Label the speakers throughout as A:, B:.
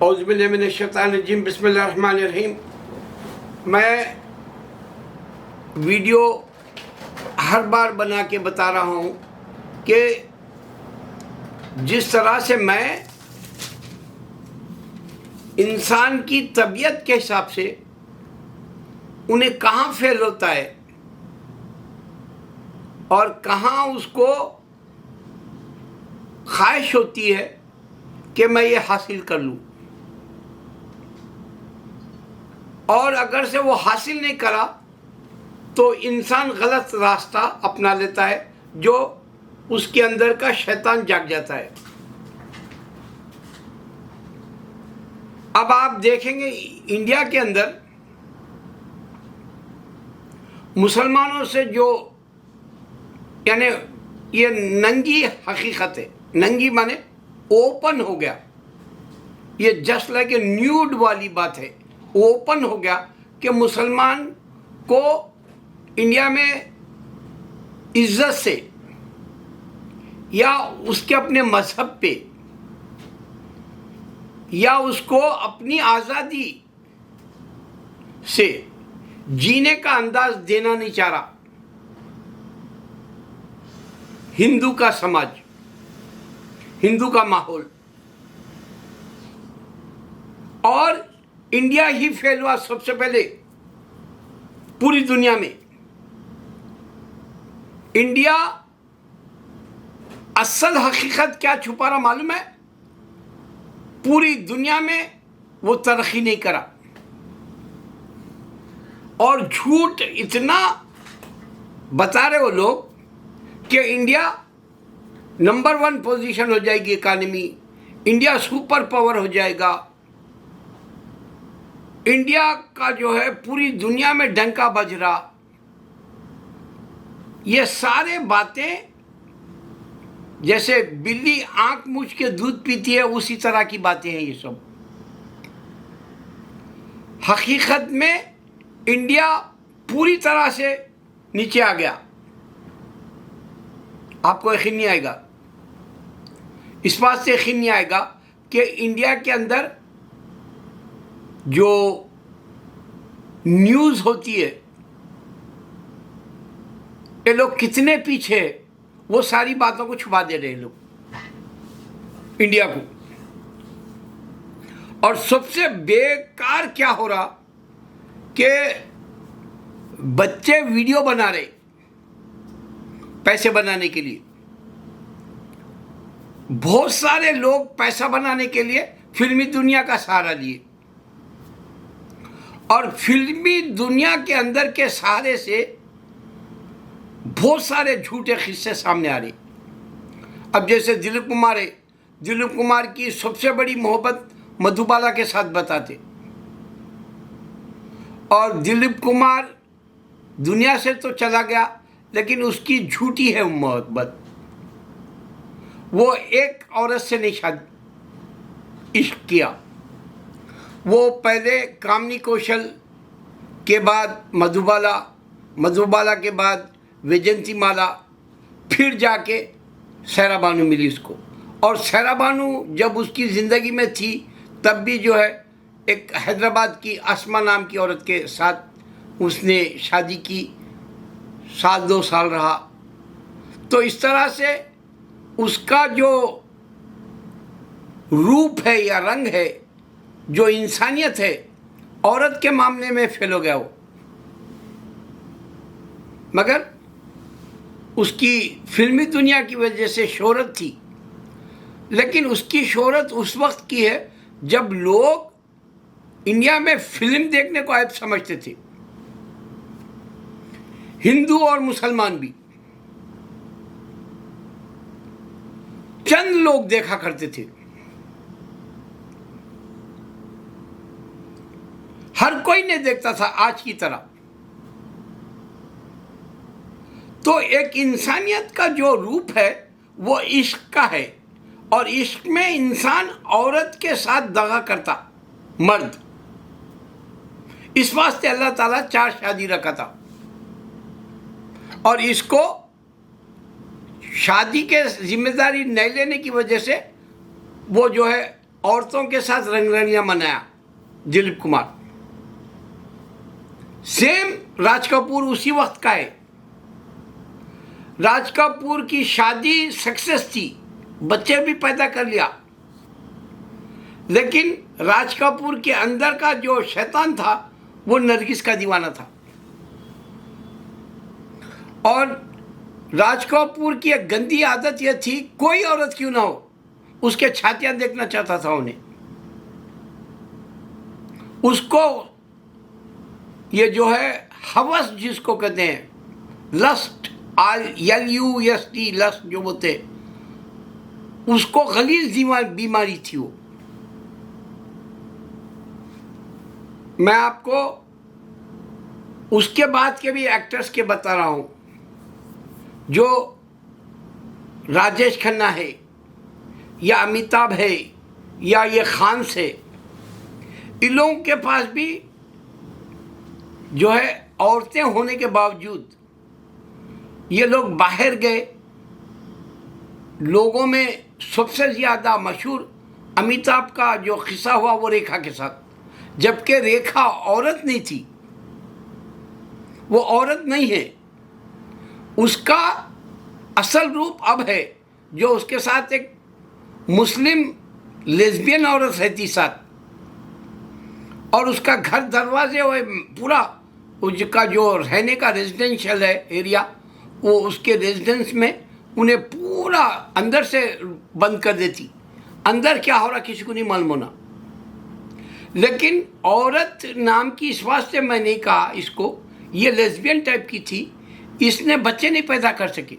A: औज़ुबिल्लाहिमिनश्शैतानिर्रजीम बिस्मिल्लाहिर्रहमानिर्रहीम। मैं वीडियो हर बार बना के बता रहा हूँ कि जिस तरह से मैं इंसान की तबीयत के हिसाब से उन्हें कहाँ फेल होता है और कहाँ उसको ख्वाहिश होती है कि मैं ये हासिल कर लूँ, और अगर से वो हासिल नहीं करा तो इंसान गलत रास्ता अपना लेता है, जो उसके अंदर का शैतान जाग जाता है। अब आप देखेंगे इंडिया के अंदर मुसलमानों से जो यानी ये नंगी हकीकत है, नंगी माने ओपन हो गया, ये जस्ट लाइक ए न्यूड वाली बात है, ओपन हो गया कि मुसलमान को इंडिया में इज्जत से या उसके अपने मजहब पे या उसको अपनी आज़ादी से जीने का अंदाज देना नहीं चाह रहा। हिंदू का समाज, हिंदू का माहौल, और इंडिया ही फेल हुआ सबसे पहले पूरी दुनिया में। इंडिया असल हकीकत क्या छुपा रहा मालूम है? पूरी दुनिया में वो तरक्की नहीं करा, और झूठ इतना बता रहे वो लोग कि इंडिया नंबर 1 पोजीशन हो जाएगी इकानमी, इंडिया सुपर पावर हो जाएगा, इंडिया का जो है पूरी दुनिया में डंका बज रहा। ये सारे बातें जैसे बिल्ली आंख मूछ के दूध पीती है उसी तरह की बातें हैं ये सब। हकीकत में इंडिया पूरी तरह से नीचे आ गया। आपको यकीन नहीं आएगा, इस बात से यकीन नहीं आएगा कि इंडिया के अंदर जो न्यूज़ होती है ये लोग कितने पीछे, वो सारी बातों को छुपा दे रहे लोग इंडिया को। और सबसे बेकार क्या हो रहा कि बच्चे वीडियो बना रहे पैसे बनाने के लिए। बहुत सारे लोग पैसा बनाने के लिए फिल्मी दुनिया का सहारा लिए, और फिल्मी दुनिया के अंदर के सहारे से बहुत सारे झूठे किस्से सामने आ रहे। अब जैसे दिलीप कुमार है, दिलीप कुमार की सबसे बड़ी मोहब्बत मधुबाला के साथ बताते, और दिलीप कुमार दुनिया से तो चला गया लेकिन उसकी झूठी है मोहब्बत। वो एक औरत से नहीं शादी इश्क किया, वो पहले कामिनी कौशल के बाद मधुबाला, मधुबाला के बाद वैजयंती माला, फिर जाके सैरा बानू मिली उसको। और सैरा बानू जब उसकी ज़िंदगी में थी तब भी जो है एक हैदराबाद की आसमा नाम की औरत के साथ उसने शादी की, 2 साल रहा। तो इस तरह से उसका जो रूप है या रंग है, जो इंसानियत है, औरत के मामले में फेल हो गया वो। मगर उसकी फिल्मी दुनिया की वजह से शोहरत थी, लेकिन उसकी शोहरत उस वक्त की है जब लोग इंडिया में फिल्म देखने को ऐप समझते थे, हिंदू और मुसलमान भी। चंद लोग देखा करते थे, हर कोई नहीं देखता था आज की तरह। तो एक इंसानियत का जो रूप है वो इश्क का है, और इश्क में इंसान औरत के साथ दगा करता, मर्द। इस वास्ते अल्लाह ताला 4 शादी रखा था, और इसको शादी के जिम्मेदारी नहीं लेने की वजह से वो जो है औरतों के साथ रंगरलियां मनाया दिलीप कुमार। सेम राज कपूर उसी वक्त का है। राज कपूर की शादी सक्सेस थी, बच्चे भी पैदा कर लिया, लेकिन राज कपूर के अंदर का जो शैतान था वो नरगिस का दीवाना था। और राज कपूर की एक गंदी आदत यह थी, कोई औरत क्यों ना हो उसके छातियां देखना चाहता था उन्हें। उसको ये जो है हवस जिसको कहते हैं, लस्ट, LUST, लस्ट जो बोलते, उसको गलीज बीमारी थी वो। मैं आपको उसके बाद के भी एक्टर्स के बता रहा हूं, जो राजेश खन्ना है या अमिताभ है या ये खान से, इन लोगों के पास भी जो है औरतें होने के बावजूद ये लोग बाहर गए। लोगों में सबसे ज़्यादा मशहूर अमिताभ का जो किस्सा हुआ वो रेखा के साथ, जबकि रेखा औरत नहीं थी, वो औरत नहीं है, उसका असल रूप अब है, जो उसके साथ एक मुस्लिम लेस्बियन औरत रहती साथ, और उसका घर दरवाजे वो पूरा उसका जो रहने का रेजिडेंशियल है एरिया, वो उसके रेजिडेंस में उन्हें पूरा अंदर से बंद कर देती। अंदर क्या हो रहा किसी को नहीं मालूम होना। लेकिन औरत नाम की इस वास्ते मैं नहीं कहा इसको, ये लेस्बियन टाइप की थी, इसने बच्चे नहीं पैदा कर सके।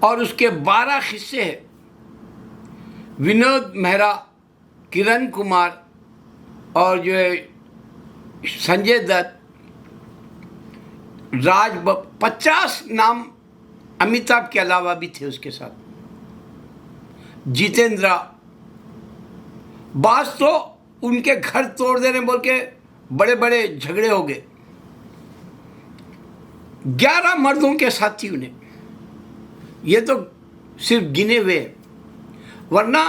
A: और उसके 12 हिस्से हैं। विनोद मेहरा, किरण कुमार और जो है संजय दत्त, 50 नाम अमिताभ के अलावा भी थे उसके साथ, जितेंद्रा। बास तो उनके घर तोड़ देने बोल के बड़े बड़े झगड़े हो गए। 11 मर्दों के साथ थी उन्हें, ये तो सिर्फ गिने हुए हैं। वरना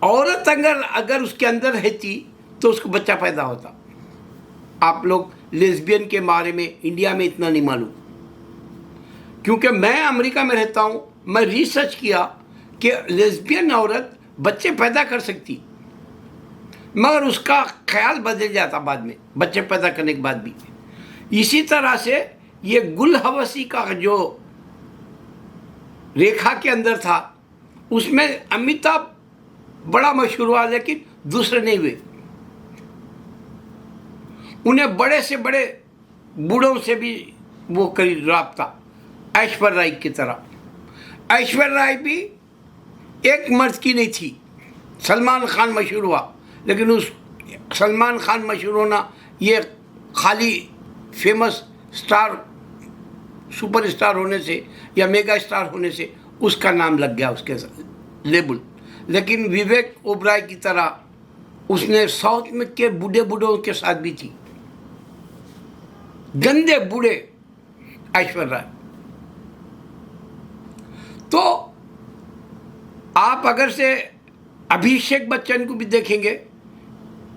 A: औरत अगर उसके अंदर रहती तो उसको बच्चा पैदा होता। आप लोग लेस्बियन के बारे में इंडिया में इतना नहीं मालूम, क्योंकि मैं अमेरिका में रहता हूँ। मैं रिसर्च किया कि लेस्बियन औरत बच्चे पैदा कर सकती, मगर उसका ख्याल बदल जाता बाद में, बच्चे पैदा करने के बाद भी। इसी तरह से ये गुल हवसी का जो रेखा के अंदर था, उसमें अमिताभ बड़ा मशहूर हुआ, लेकिन दूसरे नहीं हुए। उन्हें बड़े से बड़े बूढ़ों से भी वो करी राब्ता, ऐश्वर्या राय की तरह। ऐश्वर्या राय भी एक मर्द की नहीं थी। सलमान खान मशहूर हुआ, लेकिन उस सलमान खान मशहूर होना ये खाली फेमस स्टार, सुपर स्टार होने से या मेगा स्टार होने से उसका नाम लग गया उसके लेबल। लेकिन विवेक ओबराय की तरह उसने साउथ में के बूढ़े बूढ़ों के साथ भी थी, गंदे बूढ़े ऐश्वर्या राय। तो आप अगर से अभिषेक बच्चन को भी देखेंगे,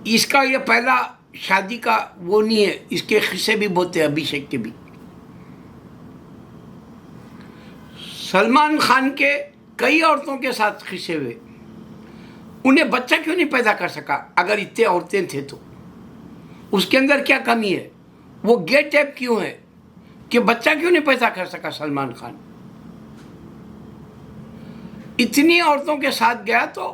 A: इसका ये पहला शादी का वो नहीं है, इसके हिस्से भी बहुत है अभिषेक के भी। सलमान खान के कई औरतों के साथ खिसे हुए, उन्हें बच्चा क्यों नहीं पैदा कर सका? अगर इतने औरतें थे तो उसके अंदर क्या कमी है? वो गे टाइप क्यों है कि बच्चा क्यों नहीं पैदा कर सका सलमान खान? इतनी औरतों के साथ गया तो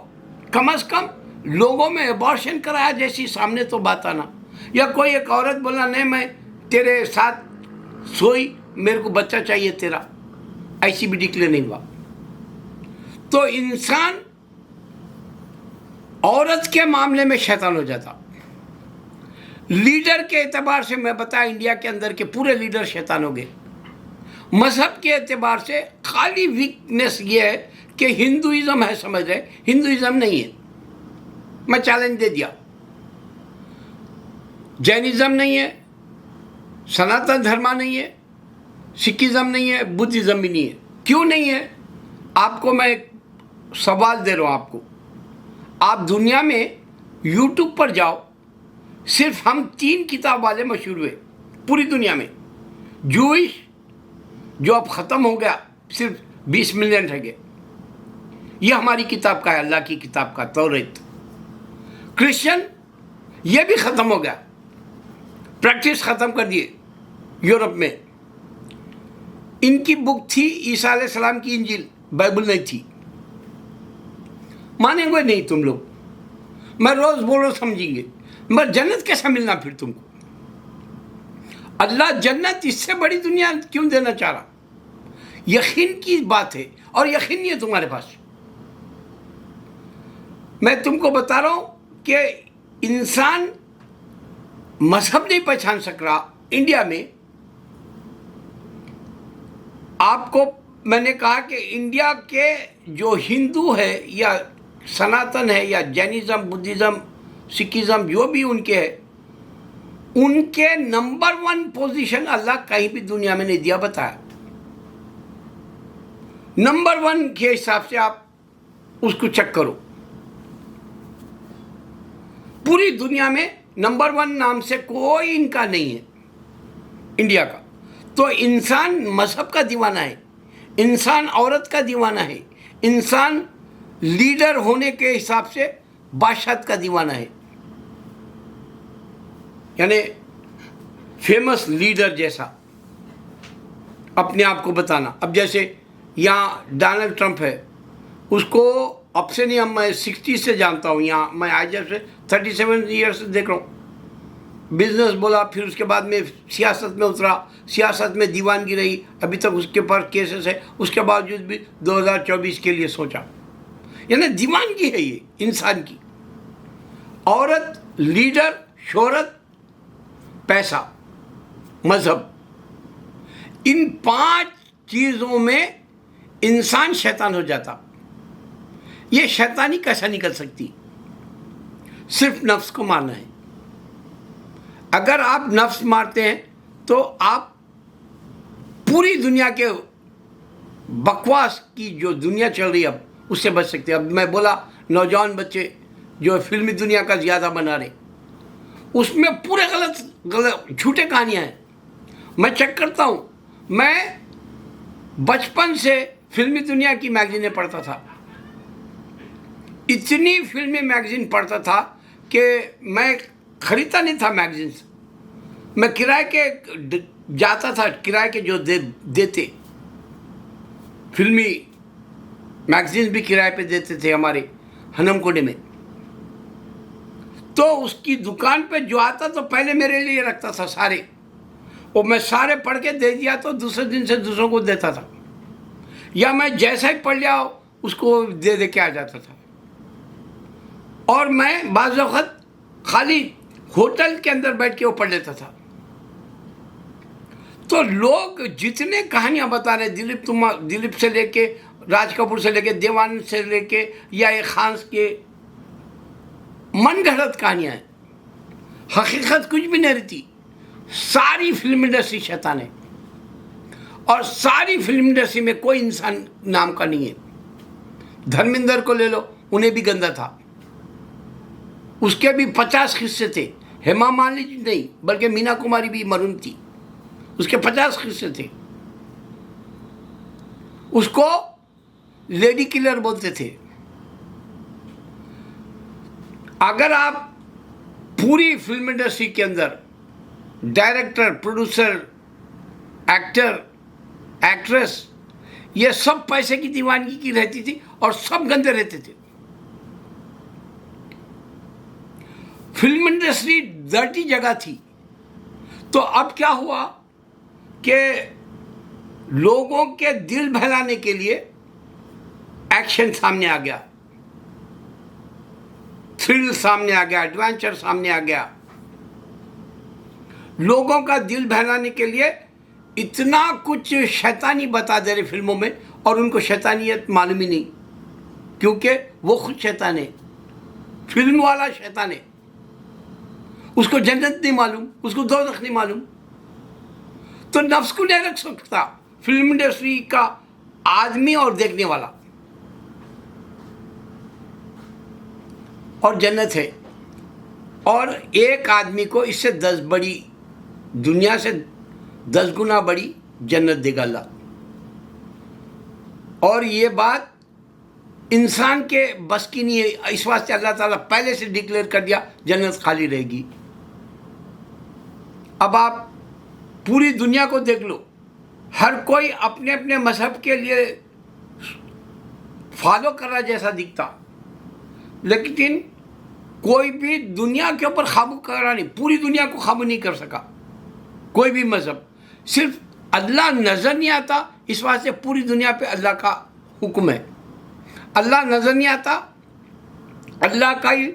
A: कम से कम लोगों में अबॉर्शन कराया जैसी सामने तो बात आना। या कोई एक औरत बोला नहीं मैं तेरे साथ सोई, मेरे को बच्चा चाहिए तेरा, ऐसी भी डिक्लेयर नहीं हुआ। तो इंसान औरत के मामले में शैतान हो जाता। लीडर के एतबार से मैं बताया, इंडिया के अंदर के पूरे लीडर शैतान हो गए। मजहब के एतबार से खाली वीकनेस ये है कि हिंदुइज्म है, समझ रहे, हिंदुइज्म नहीं है। मैं चैलेंज दे दिया, जैनिज्म नहीं है, सनातन धर्म नहीं है, सिखिज्म नहीं है, बुद्धिज्म भी नहीं है। क्यों नहीं है? आपको मैं एक सवाल दे रहा हूँ आपको, आप दुनिया में यूट्यूब पर जाओ, सिर्फ हम 3 किताब वाले मशहूर हुए पूरी दुनिया में। जूइश, जो अब ख़त्म हो गया, सिर्फ 20 मिलियन रह गए, ये हमारी किताब का है, अल्लाह की किताब का तौरात। क्रिश्चियन, ये भी ख़त्म हो गया, प्रैक्टिस ख़त्म कर दिए यूरोप में। इनकी बुक थी ईसा अलैहिस्सलाम की इंजील, बाइबल नहीं थी। मानेंगे नहीं तुम लोग, मैं रोज़ बोलो समझेंगे, मगर जन्नत कैसा मिलना फिर तुमको? अल्लाह जन्नत इससे बड़ी दुनिया क्यों देना चाह रहा? यकीन की बात है, और यकीन नहीं है तुम्हारे पास। मैं तुमको बता रहा हूँ कि इंसान मजहब नहीं पहचान सक रहा इंडिया में। आपको मैंने कहा कि इंडिया के जो हिंदू है या सनातन है या जैनिज़्म, बुद्धिज़्म, सिखिज़्म, जो भी उनके है, उनके नंबर 1 पोजीशन अल्लाह कहीं भी दुनिया में नहीं दिया, बताया। नंबर 1 के हिसाब से आप उसको चेक करो। पूरी दुनिया में नंबर 1 नाम से कोई इनका नहीं है इंडिया का। तो इंसान मजहब का दीवाना है, इंसान औरत का दीवाना है, इंसान लीडर होने के हिसाब से बादशाह का दीवाना है, यानी फेमस लीडर जैसा अपने आप को बताना। अब जैसे यहाँ डोनाल्ड ट्रंप है, उसको अब से नहीं, मैं 60 से जानता हूँ, यहाँ मैं आज जब से 37 ईयर्स से देख रहा हूँ। बिजनेस बोला, फिर उसके बाद में सियासत में उतरा, सियासत में दीवानगी रही, अभी तक उसके ऊपर केसेस है, उसके बावजूद भी 2024 के लिए सोचा। यानी दीवानगी है ये इंसान की। औरत, लीडर, शोहरत, पैसा, मजहब, इन 5 चीज़ों में इंसान शैतान हो जाता। ये शैतानी कैसा निकल सकती? सिर्फ नफ्स को मारना है। अगर आप नफ्स मारते हैं तो आप पूरी दुनिया के बकवास की जो दुनिया चल रही है अब, उससे बच सकते हैं। अब मैं बोला नौजवान बच्चे जो फिल्मी दुनिया का ज़्यादा बना रहे, उसमें पूरे गलत झूठे कहानियाँ हैं। मैं चेक करता हूँ, मैं बचपन से फिल्मी दुनिया की मैगजीनें पढ़ता था, इतनी फिल्मी मैगजीन पढ़ता था कि मैं खरीदता नहीं था मैगजीन्स, मैं किराए के जाता था, किराए के जो देते फिल्मी मैगजीन्स भी किराए पे देते थे हमारे हनमकोडे में। तो उसकी दुकान पे जो आता तो पहले मेरे लिए रखता था सारे, और मैं सारे पढ़ के दे दिया तो दूसरे दिन से दूसरों को देता था, या मैं जैसा ही पढ़ लिया उसको दे के आ जाता था। और मैं बाज़ वक़्त खाली होटल के अंदर बैठ के वो पढ़ लेता था। तो लोग जितने कहानियाँ बता रहे, दिलीप से लेके राज कपूर से लेके देवानंद से लेके या ये खान के, मन गढ़ंत कहानियाँ हैं, हकीकत कुछ भी नहीं रहती। सारी फिल्म इंडस्ट्री शैतान है, और सारी फिल्म इंडस्ट्री में कोई इंसान नाम का नहीं है। धर्मेंद्र को ले लो, उन्हें भी गंदा था, उसके भी 50 हिस्से थे। हेमा मालिनी नहीं बल्कि मीना कुमारी भी मरून थी, उसके 50 हिस्से थे। उसको लेडी किलर बोलते थे। अगर आप पूरी फिल्म इंडस्ट्री के अंदर डायरेक्टर, प्रोड्यूसर, एक्टर, एक्ट्रेस, ये सब पैसे की दीवानगी की रहती थी और सब गंदे रहते थे। फिल्म इंडस्ट्री डर्टी जगह थी। तो अब क्या हुआ कि लोगों के दिल बहलाने के लिए एक्शन सामने आ गया, थ्रिल सामने आ गया, एडवेंचर सामने आ गया। लोगों का दिल बहलाने के लिए इतना कुछ शैतानी बता दे रहे फिल्मों में, और उनको शैतानियत मालूम ही नहीं, क्योंकि वो खुद शैतान है, फिल्म वाला शैतान है। उसको जन्नत नहीं मालूम, उसको दोज़ख नहीं मालूम। तो नफ्स को नहीं रख सकता फिल्म इंडस्ट्री का आदमी और देखने वाला। और जन्नत है, और एक आदमी को इससे 10 बड़ी, दुनिया से 10 गुना बड़ी जन्नत देगा अल्लाह। और ये बात इंसान के बस की नहीं है, इस वास्ते अल्लाह ताला पहले से डिक्लेयर कर दिया जन्नत खाली रहेगी। अब आप पूरी दुनिया को देख लो, हर कोई अपने अपने मजहब के लिए फॉलो कर रहा जैसा दिखता, लेकिन कोई भी दुनिया के ऊपर काबू करा नहीं, पूरी दुनिया को काबू नहीं कर सका कोई भी मजहब। सिर्फ अल्लाह नज़र नहीं आता, इस वास्ते पूरी दुनिया पे अल्लाह का हुक्म है। अल्लाह नज़र नहीं आता, अल्लाह का ही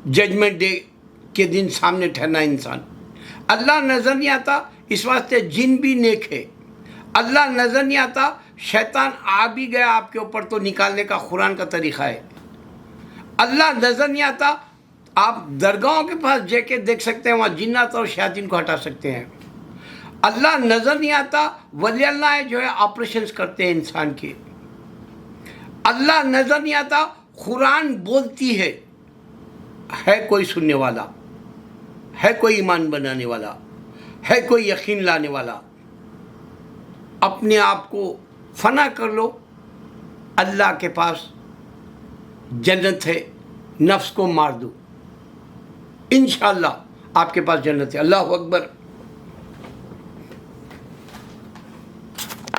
A: जजमेंट डे के दिन सामने ठहरना इंसान। अल्लाह नज़र नहीं आता, इस वास्ते जिन भी नेक है। अल्लाह नज़र नहीं आता, शैतान आ भी गया आपके ऊपर तो निकालने का कुरान का तरीक़ा है। अल्लाह नज़र नहीं आता, आप दरगाहों के पास जाके देख सकते हैं, वहाँ जिन्नात और शैतान को हटा सकते हैं। अल्लाह नज़र नहीं आता, वली अल्लाह जो है ऑपरेशंस करते हैं इंसान के। अल्लाह नज़र नहीं आता, कुरान बोलती है कोई सुनने वाला, है कोई ईमान बनाने वाला, है कोई यकीन लाने वाला। अपने आप को फना कर लो, अल्लाह के पास जन्नत है, नफ्स को मार दो, इंशाअल्लाह आपके पास जन्नत है। अल्लाहु अकबर।